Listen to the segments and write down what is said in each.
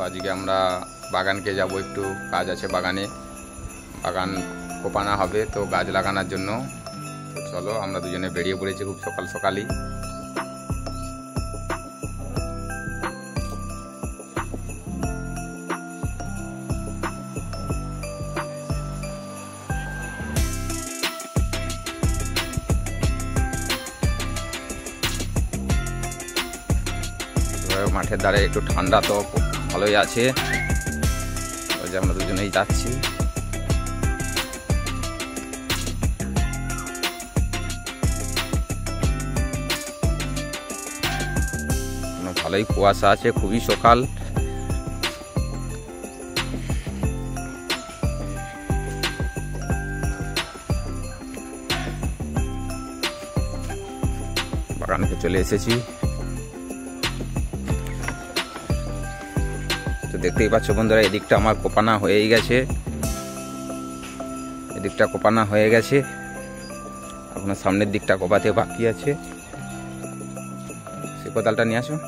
আজকে আমরা বাগানকে যাব, একটু কাজ আছে বাগানে, বাগান কোপানো হবে তো গাছ লাগানোর জন্য। তো চলো আমরা দুজনে বেরিয়ে পড়েছি খুব সকাল সকালই। মাঠের ধারে একটু ঠান্ডা তো ভালোই আছে, ওই যে আমরা দুজনেই যাচ্ছি। ভালোই কুয়াশা আছে, খুবই সকাল। বাগানে চলে এসেছি, তো দেখতেই পাচ্ছ বন্ধুরা এদিকটা আমার কোপানা হয়েই গেছে, এদিকটা কোপানা হয়ে গেছে, আপনার সামনের দিকটা কোপাতে বাকি আছে। সে কোদালটা নিয়ে আসুন।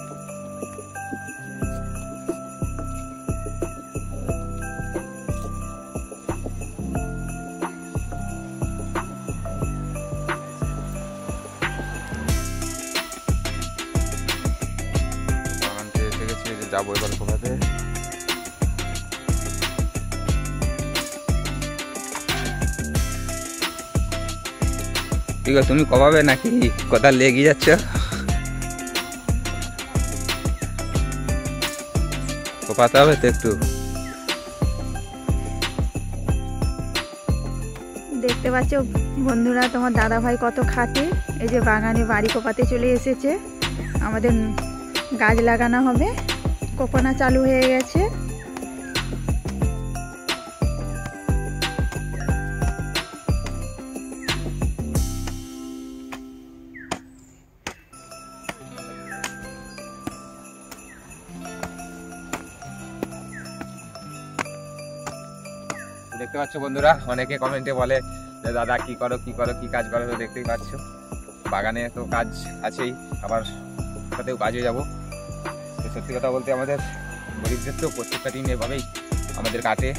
যাবো এবার কোপাতে। ঠিক আছে, তুমি কবাবে নাকি কোদাল লেগে যাচ্ছ? কোপাতে হবে তো একটু। দেখতে পাচ্ছ বন্ধুরা তোমার দাদা ভাই কত খাটে, এই যে বাগানে বাড়ি কোপাতে চলে এসেছে। আমাদের গাছ লাগানো হবে, কোপানা চালু হয়ে গেছে। দেখতে পাচ্ছ বন্ধুরা, অনেকে কমেন্টে বলে যে দাদা কি করো কি করো, কি কাজ করো, তো দেখতেই পাচ্ছ বাগানে তো কাজ আছেই, আবার সাথেও কাজে যাবো। তো সত্যি কথা বলতে আমাদের গরিবদের তো প্রত্যেকটা দিন এভাবেই আমাদের কাটে।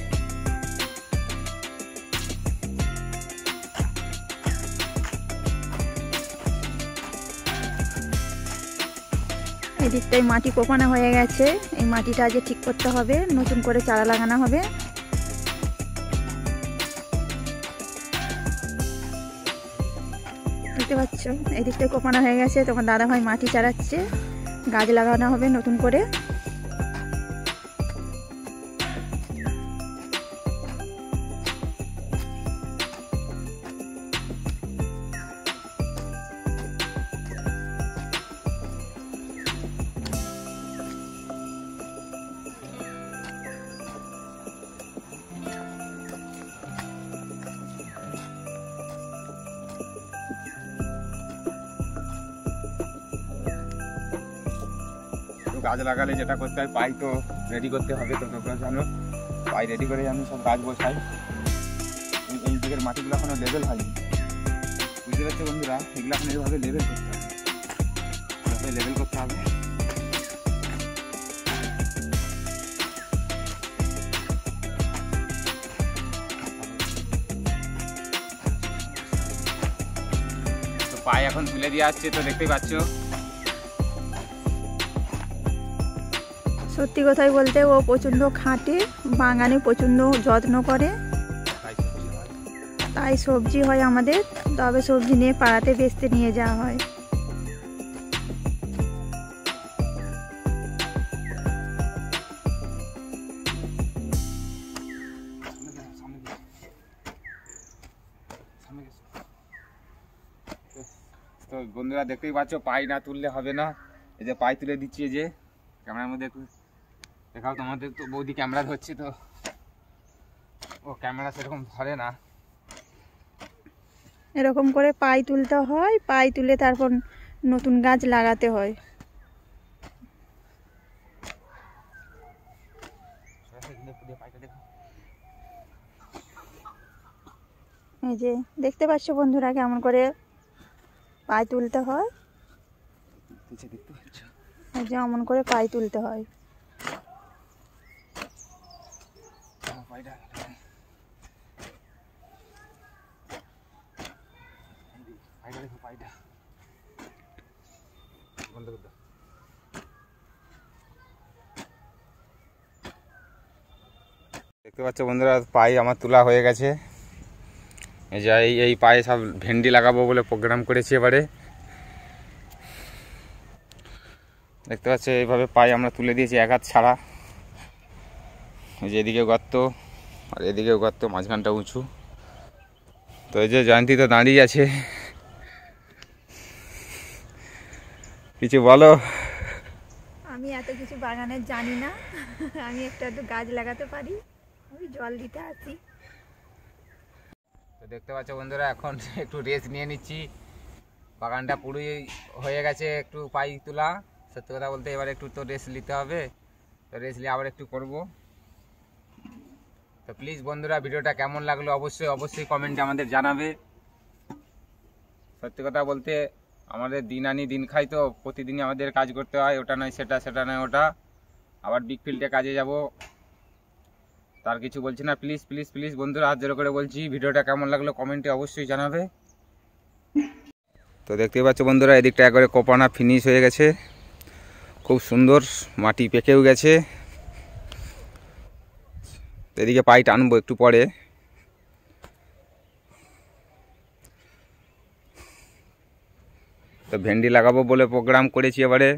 এদিকটাই মাটি কোপানো হয়ে গেছে, এই মাটিটা আজ ঠিক করতে হবে, নতুন করে চারা লাগানো হবে। দেখতে পাচ্ছ এদিকটাই কোপানো হয়ে গেছে, তোমার দাদা ভাই মাটি চারাচ্ছে, গাছ লাগানো হবে নতুন করে। গাছ লাগালে যেটা করতে হয়, পাই তো রেডি করতে হবে, তো তোমরা জানো পাই রেডি করে আমি সব গাছ বসাই। এই দিকের মাটিগুলো এখনো লেভেল হয়নি, বুঝতে পারছো বন্ধুরা, এগুলো এখন এইভাবে লেভেল করতে হবে, এভাবে লেভেল করতে হবে। তো পাই এখন তুলে দিয়ে আসছে, তো দেখতেই পাচ্ছ। সত্যি কথাই বলতে ও প্রচণ্ড খাটে, বাগানে প্রচণ্ড যত্ন করে, তাই সবজি হয় আমাদের, তবে সবজি নিয়ে পাড়াতে বেচতে নিয়ে যাওয়া হয়। তো বন্ধুরা দেখতেই পাচ্ছ পাই না তুললে হবে না, এই যে পাই তুলে দিচ্ছি, এই যে ক্যামেরার মধ্যে দেখাও তোমাদের। তো বৌদি ক্যামেরা ধরছে, তো ও ক্যামেরা সেরকম ধরে না, এরকম করে পাই তুলতে হয়, পাই তুলে তারপর নতুন গাছ লাগাতে হয়। এই যে দেখতে পাচ্ছ বন্ধুরা কেমন করে পাই তুলতে হয়, এই যে অমন করে পাই তুলতে হয়। পাইটা দেখো পাইটা বন্ধ করে দাও। দেখতে পাচ্ছ বন্ধুরা, পাই আমার তোলা হয়ে গেছে। এই যে এই পায়ে সব ভেন্ডি লাগাবো বলে প্রোগ্রাম করেছি এবারে। দেখতে পাচ্ছ এইভাবে পায়ে আমরা তুলে দিয়েছি এক হাত ছাড়া। এই যে এদিকে গর্ত আর এদিকেও গর্ত, মাঝখানটা উঁচু। তো এই যে জয়ন্তী তো দাঁড়িয়ে আছে, কিছু বলো। আমি এত কিছু বাগানের জানি না, আমি একটু গাছ লাগাতে পারি, আমি জল দিতে আসি। তো দেখতে পাচ্ছ বন্ধুরা, এখন একটু রেস্ট নিয়ে নিচ্ছি। বাগানটা পুরোই হয়ে গেছে একটু পাই তোলা। সত্যি কথা বলতে এবার একটু তো রেস্ট নিতে হবে, তো রেস্ট নিয়ে আবার একটু করব। তো প্লিজ বন্ধুরা, ভিডিওটা কেমন লাগলো অবশ্যই কমেন্টে আমাদের জানাবে। সত্যি কথা বলতে আমাদের দিন আনি দিন খাই, তো প্রতিদিনই আমাদের কাজ করতে হয়। ওটা নয় সেটা, সেটা নয় ওটা। আবার বিগ ফিল্ডে কাজে যাব, তার কিছু বলছি না। প্লিজ প্লিজ প্লিজ বন্ধুরা, হাত জোড় করে বলছি, ভিডিওটা কেমন লাগলো কমেন্টে অবশ্যই জানাবে। তো দেখতেই পাচ্ছ বন্ধুরা, এদিকটা একবারে কোপানা ফিনিশ হয়ে গেছে, খুব সুন্দর, মাটি পেকেও গেছে। এদিকে পাই টানবো একটু পরে। তো ভেন্ডি লাগাবো বলে প্রোগ্রাম করেছি এবারে।